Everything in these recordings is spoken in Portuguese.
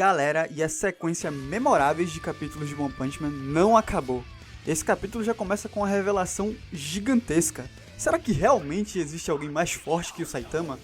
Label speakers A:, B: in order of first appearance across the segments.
A: Galera, e a sequência memoráveis de capítulos de One Punch Man não acabou. Esse capítulo já começa com uma revelação gigantesca. Será que realmente existe alguém mais forte que o Saitama?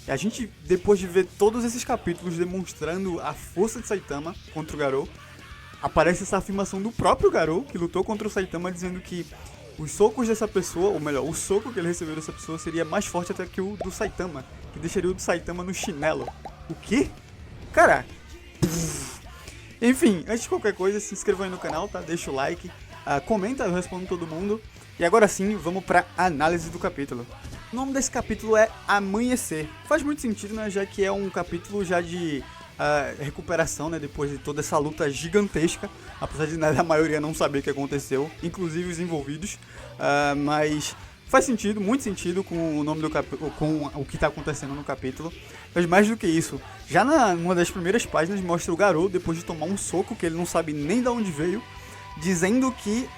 A: E a gente, depois de ver todos esses capítulos demonstrando a força de Saitama contra o Garou, aparece essa afirmação do próprio Garou, que lutou contra o Saitama, dizendo que os socos dessa pessoa, ou melhor, o soco que ele recebeu dessa pessoa seria mais forte até que o do Saitama, que deixaria o do Saitama no chinelo. O quê? Cara... Enfim, antes de qualquer coisa, se inscreva aí no canal, tá? Deixa o like, comenta, eu respondo todo mundo. E agora sim, vamos pra análise do capítulo. O nome desse capítulo é Amanhecer. Faz muito sentido, né? Já que é um capítulo já de recuperação, né? Depois de toda essa luta gigantesca. Apesar de a maioria não saber o que aconteceu, inclusive os envolvidos. Mas... faz sentido, muito sentido com o nome do com o que está acontecendo no capítulo. Mas mais do que isso, já numa das primeiras páginas mostra o Garou, depois de tomar um soco que ele não sabe nem de onde veio, dizendo que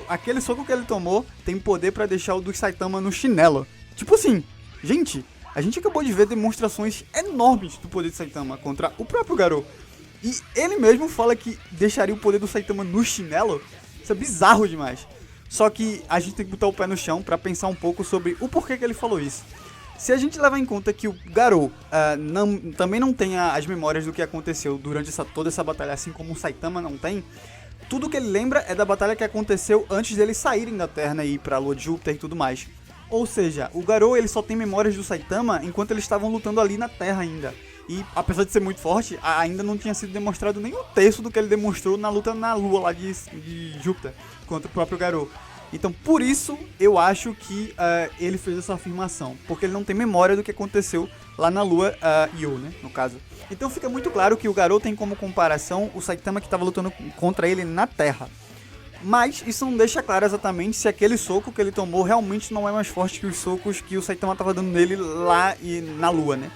A: aquele soco que ele tomou tem poder para deixar o do Saitama no chinelo. Tipo assim, gente, a gente acabou de ver demonstrações enormes do poder de Saitama contra o próprio Garou. E ele mesmo fala que deixaria o poder do Saitama no chinelo. Isso é bizarro demais. Só que a gente tem que botar o pé no chão pra pensar um pouco sobre o porquê que ele falou isso. Se a gente levar em conta que o Garou também não tem as memórias do que aconteceu durante toda essa batalha, assim como o Saitama não tem, tudo que ele lembra é da batalha que aconteceu antes deles saírem da Terra e ir pra Lua de Júpiter e tudo mais. Ou seja, o Garou ele só tem memórias do Saitama enquanto eles estavam lutando ali na Terra ainda. E apesar de ser muito forte, ainda não tinha sido demonstrado nem um terço do que ele demonstrou na luta na Lua lá de Júpiter contra o próprio Garou. Então por isso eu acho que ele fez essa afirmação, porque ele não tem memória do que aconteceu lá na Lua Yu, né, no caso. Então fica muito claro que o Garou tem como comparação o Saitama que estava lutando contra ele na Terra. Mas isso não deixa claro exatamente se aquele soco que ele tomou realmente não é mais forte que os socos que o Saitama estava dando nele lá e na Lua, né?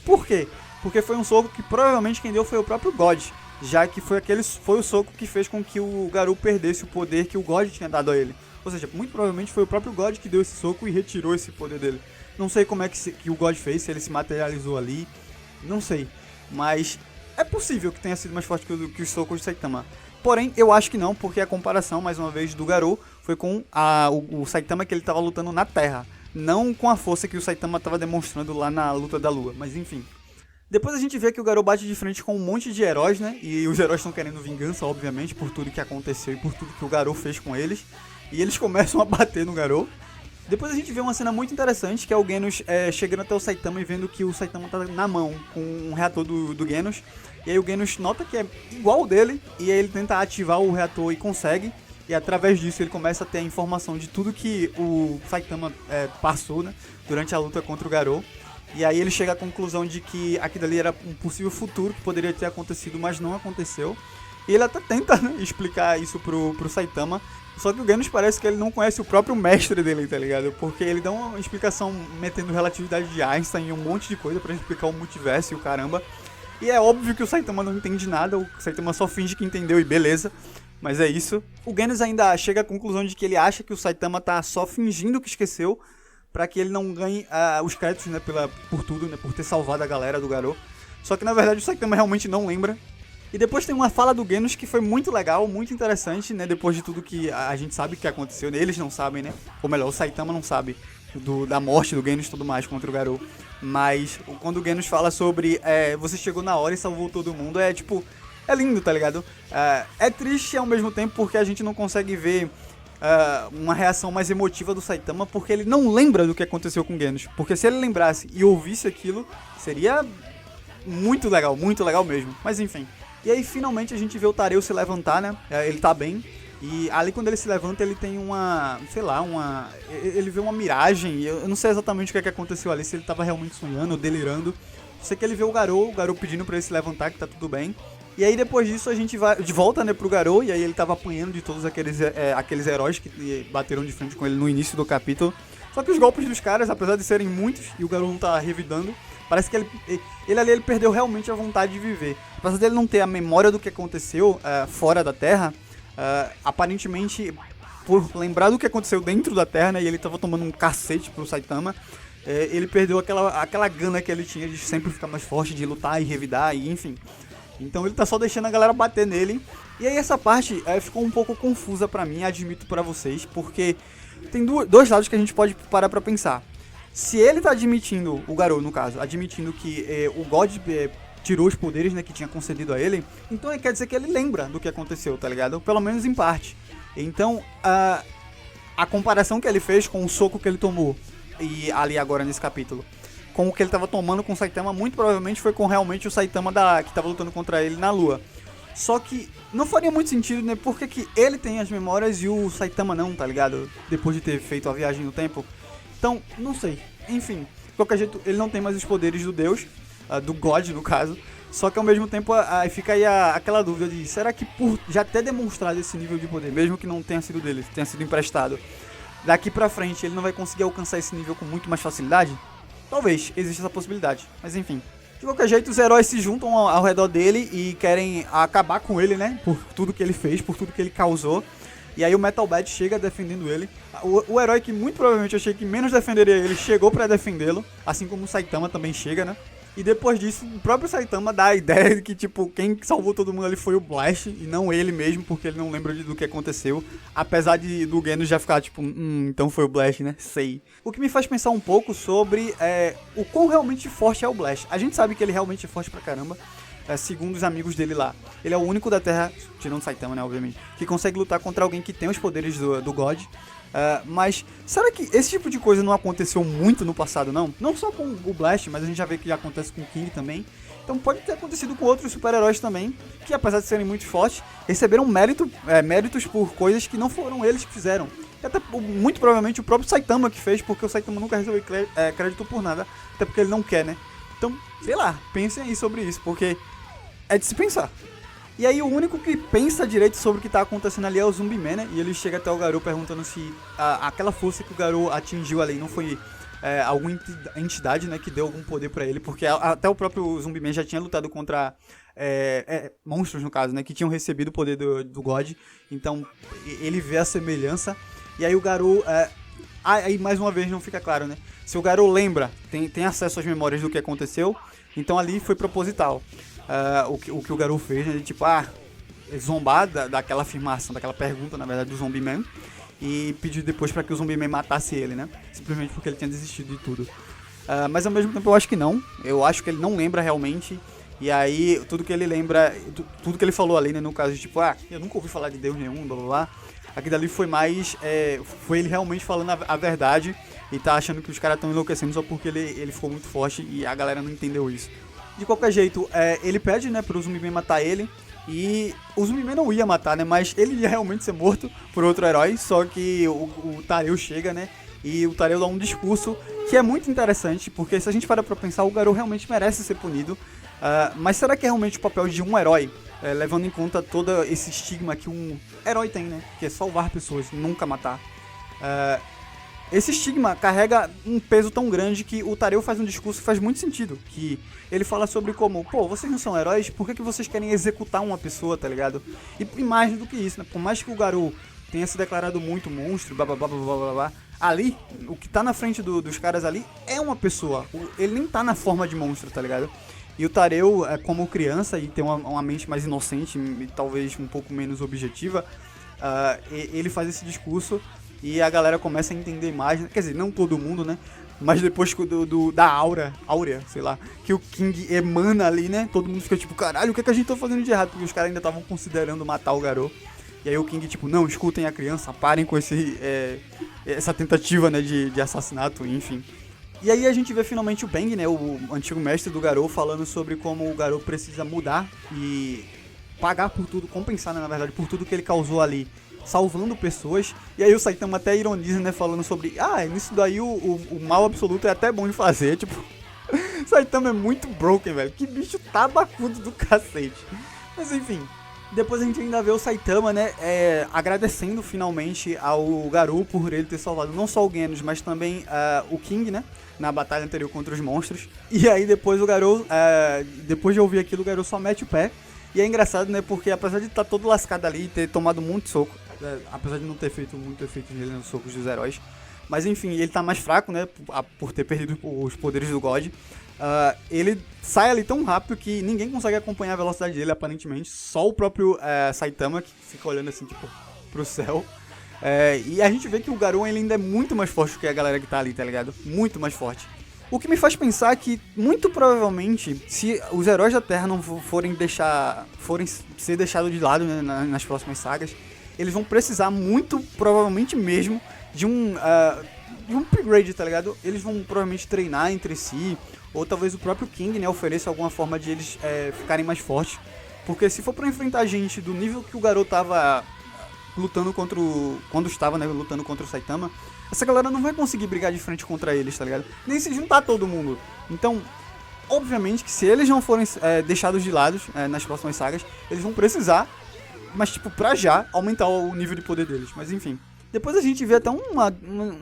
A: Por quê? Porque foi um soco que provavelmente quem deu foi o próprio God, já que foi o soco que fez com que o Garou perdesse o poder que o God tinha dado a ele. Ou seja, muito provavelmente foi o próprio God que deu esse soco e retirou esse poder dele. Não sei como é que o God fez, se ele se materializou ali, não sei. Mas é possível que tenha sido mais forte que os socos de Saitama. Porém, eu acho que não, porque a comparação, mais uma vez, do Garou foi com o Saitama que ele estava lutando na Terra. Não com a força que o Saitama estava demonstrando lá na luta da Lua, mas enfim. Depois a gente vê que o Garou bate de frente com um monte de heróis, né? E os heróis estão querendo vingança, obviamente, por tudo que aconteceu e por tudo que o Garou fez com eles. E eles começam a bater no Garou. Depois a gente vê uma cena muito interessante, que é o Genos chegando até o Saitama e vendo que o Saitama tá na mão com um reator do Genos. E aí o Genos nota que é igual o dele, e aí ele tenta ativar o reator e consegue. E através disso ele começa a ter a informação de tudo que o Saitama passou, né, durante a luta contra o Garou. E aí ele chega à conclusão de que aquilo ali era um possível futuro que poderia ter acontecido, mas não aconteceu. E ele até tenta, né, explicar isso pro Saitama. Só que o Genos parece que ele não conhece o próprio mestre dele, tá ligado? Porque ele dá uma explicação metendo relatividade de Einstein e um monte de coisa pra explicar o multiverso e o caramba. E é óbvio que o Saitama não entende nada, o Saitama só finge que entendeu e beleza. Mas é isso. O Genos ainda chega à conclusão de que ele acha que o Saitama tá só fingindo que esqueceu, pra que ele não ganhe os créditos, né, por tudo, né, por ter salvado a galera do Garou. Só que na verdade o Saitama realmente não lembra. E depois tem uma fala do Genos que foi muito legal, muito interessante, né, depois de tudo que a gente sabe que aconteceu, eles não sabem, né, ou melhor, o Saitama não sabe da morte do Genos e tudo mais contra o Garou. Mas quando o Genos fala sobre você chegou na hora e salvou todo mundo, tipo, é lindo, tá ligado? É triste ao mesmo tempo porque a gente não consegue ver uma reação mais emotiva do Saitama, porque ele não lembra do que aconteceu com o Genos. Porque se ele lembrasse e ouvisse aquilo, seria muito legal mesmo. Mas enfim. E aí finalmente a gente vê o Tareu se levantar, né? Ele tá bem. E ali quando ele se levanta, ele tem ele vê uma miragem. Eu não sei exatamente o que aconteceu ali, se ele tava realmente sonhando ou delirando. Sei que ele vê o Garou pedindo pra ele se levantar, que tá tudo bem. E aí depois disso a gente vai de volta, né, pro Garou. E aí ele tava apanhando de todos aqueles heróis que bateram de frente com ele no início do capítulo. Só que os golpes dos caras, apesar de serem muitos, e o Garou não tá revidando, parece que ele perdeu realmente a vontade de viver. Apesar dele não ter a memória do que aconteceu fora da Terra, aparentemente, por lembrar do que aconteceu dentro da Terra, né, e ele tava tomando um cacete pro Saitama, ele perdeu aquela gana que ele tinha de sempre ficar mais forte, de lutar e revidar, e enfim. Então ele tá só deixando a galera bater nele. E aí essa parte ficou um pouco confusa pra mim, admito pra vocês, porque tem dois lados que a gente pode parar pra pensar. Se ele tá admitindo, o Garou no caso, admitindo que o God tirou os poderes, né, que tinha concedido a ele, então quer dizer que ele lembra do que aconteceu, tá ligado? Pelo menos em parte. Então, a comparação que ele fez com o soco que ele tomou, e ali agora nesse capítulo, com o que ele tava tomando com o Saitama, muito provavelmente foi com realmente o Saitama que tava lutando contra ele na lua. Só que não faria muito sentido, né, porque que ele tem as memórias e o Saitama não, tá ligado? Depois de ter feito a viagem no tempo. Então, não sei. Enfim, de qualquer jeito, ele não tem mais os poderes do Deus, do God, no caso. Só que ao mesmo tempo, fica aí aquela dúvida de, será que por já ter demonstrado esse nível de poder, mesmo que não tenha sido dele, tenha sido emprestado, daqui pra frente ele não vai conseguir alcançar esse nível com muito mais facilidade? Talvez, existe essa possibilidade. Mas enfim. De qualquer jeito, os heróis se juntam ao redor dele e querem acabar com ele, né? Por tudo que ele fez, por tudo que ele causou. E aí o Metal Bat chega defendendo ele. O herói que muito provavelmente eu achei que menos defenderia ele, chegou pra defendê-lo. Assim como o Saitama também chega, né? E depois disso, o próprio Saitama dá a ideia de que, tipo, quem salvou todo mundo ali foi o Blast, e não ele mesmo, porque ele não lembra do que aconteceu. Apesar do Genos já ficar, tipo, então foi o Blast, né? Sei. O que me faz pensar um pouco sobre o quão realmente forte é o Blast. A gente sabe que ele realmente é forte pra caramba, segundo os amigos dele lá. Ele é o único da Terra, tirando o Saitama, né, obviamente, que consegue lutar contra alguém que tem os poderes do God. Mas será que esse tipo de coisa não aconteceu muito no passado, não? Não só com o Blast, mas a gente já vê que já acontece com o King também. Então pode ter acontecido com outros super-heróis também, que apesar de serem muito fortes, receberam méritos por coisas que não foram eles que fizeram. E até muito provavelmente o próprio Saitama que fez, porque o Saitama nunca recebeu crédito por nada, até porque ele não quer, né? Então, sei lá, pensem aí sobre isso, porque é de se pensar. E aí o único que pensa direito sobre o que tá acontecendo ali é o Zumbi-Man, né? E ele chega até o Garou perguntando se aquela força que o Garou atingiu ali não foi alguma entidade, né, que deu algum poder pra ele, porque até o próprio Zumbi-Man já tinha lutado contra monstros, no caso, né, que tinham recebido o poder do God. Então ele vê a semelhança. E aí o Garou... aí mais uma vez não fica claro, né? Se o Garou lembra, tem acesso às memórias do que aconteceu, então ali foi proposital. O que o Garou fez, né, de tipo, zombar daquela afirmação, daquela pergunta, na verdade, do Zombie-Man, e pediu depois pra que o Zombie-Man matasse ele, né, simplesmente porque ele tinha desistido de tudo. Mas ao mesmo tempo eu acho que não, eu acho que ele não lembra realmente, e aí tudo que ele lembra, tudo que ele falou ali, né, no caso de tipo, eu nunca ouvi falar de Deus nenhum, blá blá blá, aqui dali foi mais, foi ele realmente falando a verdade, e tá achando que os caras estão enlouquecendo só porque ele ficou muito forte e a galera não entendeu isso. De qualquer jeito, ele pede, né, pro Zumbi-Man matar ele. E o Zumbi-Man não ia matar, né, mas ele ia realmente ser morto por outro herói. Só que o Tareu chega, né, e o Tareu dá um discurso que é muito interessante. Porque se a gente parar pra pensar, o Garou realmente merece ser punido. Mas será que é realmente o papel de um herói, levando em conta todo esse estigma que um herói tem, né, que é salvar pessoas, nunca matar. Esse estigma carrega um peso tão grande que o Tareu faz um discurso que faz muito sentido. Que ele fala sobre como, vocês não são heróis, por que vocês querem executar uma pessoa, tá ligado? E mais do que isso, né? Por mais que o Garou tenha se declarado muito monstro, blá blá blá blá blá blá, ali, o que tá na frente dos caras ali é uma pessoa. Ele nem tá na forma de monstro, tá ligado? E o Tareu, como criança e tem uma mente mais inocente e talvez um pouco menos objetiva, ele faz esse discurso. E a galera começa a entender mais, quer dizer, não todo mundo, né? Mas depois da áurea, sei lá, que o King emana ali, né? Todo mundo fica tipo, caralho, o que a gente tá fazendo de errado? Porque os caras ainda estavam considerando matar o Garou. E aí o King, tipo, não, escutem a criança, parem com essa tentativa, né, de assassinato, enfim. E aí a gente vê finalmente o Bang, né, o antigo mestre do Garou, falando sobre como o Garou precisa mudar e pagar por tudo, compensar, né, na verdade, por tudo que ele causou ali, salvando pessoas. E aí o Saitama até ironiza, né, falando sobre, nisso daí o mal absoluto é até bom de fazer, tipo, Saitama é muito broken, velho, que bicho tabacudo do cacete. Mas enfim, depois a gente ainda vê o Saitama, né, agradecendo finalmente ao Garou por ele ter salvado não só o Genos, mas também o King, né, na batalha anterior contra os monstros. E aí depois o Garou, depois de ouvir aquilo, o Garou só mete o pé. E é engraçado, né, porque apesar de estar todo lascado ali e ter tomado muito soco, apesar de não ter feito muito efeito nele nos socos dos heróis, mas enfim, ele tá mais fraco, né, por ter perdido os poderes do God. ele sai ali tão rápido que ninguém consegue acompanhar a velocidade dele, aparentemente. Só o próprio Saitama, que fica olhando assim, tipo, pro céu. E a gente vê que o Garou ele ainda é muito mais forte que a galera que tá ali, tá ligado? Muito mais forte. O que me faz pensar que, muito provavelmente, se os heróis da Terra não forem ser deixados de lado, né, nas próximas sagas, eles vão precisar muito, provavelmente mesmo, de um upgrade, tá ligado? Eles vão provavelmente treinar entre si, ou talvez o próprio King, né, ofereça alguma forma de eles ficarem mais fortes. Porque se for pra enfrentar gente do nível que o Garou tava lutando quando estava, né, lutando contra o Saitama, essa galera não vai conseguir brigar de frente contra eles, tá ligado? Nem se juntar todo mundo. Então, obviamente que se eles não forem deixados de lado nas próximas sagas, eles vão precisar, mas tipo, pra já, aumentar o nível de poder deles. Mas enfim. Depois a gente vê até uma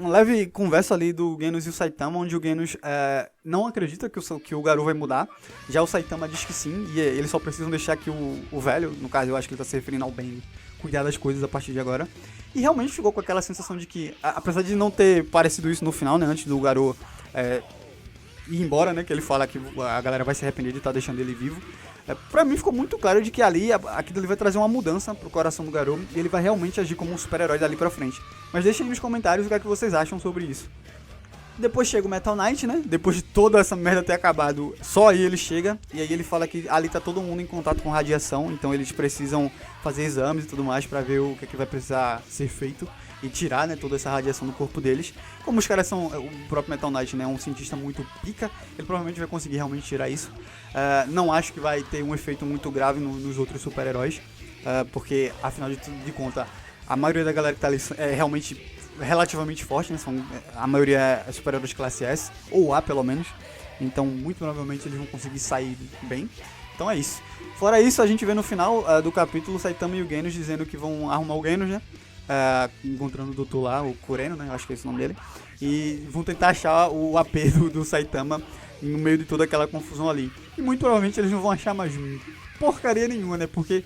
A: leve conversa ali do Genos e o Saitama, onde o Genos não acredita que o Garou vai mudar. Já o Saitama diz que sim, e eles só precisam deixar que o velho, no caso eu acho que ele tá se referindo ao Ben, cuidar das coisas a partir de agora. E realmente ficou com aquela sensação de que, apesar de não ter parecido isso no final, né, antes do Garou ir embora, né, que ele fala que a galera vai se arrepender de estar deixando ele vivo, pra mim ficou muito claro de que ali, aquilo ali vai trazer uma mudança pro coração do Garou e ele vai realmente agir como um super-herói dali pra frente. Mas deixem aí nos comentários o que é que vocês acham sobre isso. Depois chega o Metal Knight, né? Depois de toda essa merda ter acabado, só aí ele chega. E aí ele fala que ali tá todo mundo em contato com radiação. Então eles precisam fazer exames e tudo mais pra ver o que é que vai precisar ser feito. E tirar, né, toda essa radiação do corpo deles. Como os caras são... O próprio Metal Knight, né, é um cientista muito pica. Ele provavelmente vai conseguir realmente tirar isso. Não acho que vai ter um efeito muito grave nos outros super-heróis. Porque, afinal de contas, a maioria da galera que tá ali é realmente... relativamente forte, né? A maioria é super-heróis de classe S, ou A pelo menos. Então, muito provavelmente eles vão conseguir sair bem. Então é isso. Fora isso, a gente vê no final do capítulo o Saitama e o Genos dizendo que vão arrumar o Genos, né? Encontrando o doutor lá, o Kureno, né? Eu acho que é esse o nome dele. E vão tentar achar o AP do Saitama no meio de toda aquela confusão ali. E muito provavelmente eles não vão achar mais porcaria nenhuma, né? Porque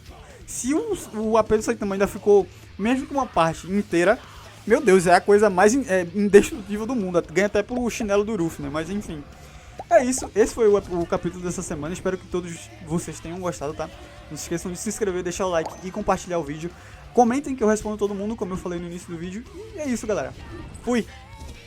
A: se o AP do Saitama ainda ficou, mesmo com uma parte inteira, meu Deus, é a coisa mais indestrutível do mundo. Ganha até pro chinelo do Ruff, né? Mas enfim. É isso. Esse foi o capítulo dessa semana. Espero que todos vocês tenham gostado, tá? Não se esqueçam de se inscrever, deixar o like e compartilhar o vídeo. Comentem que eu respondo todo mundo, como eu falei no início do vídeo. E é isso, galera. Fui!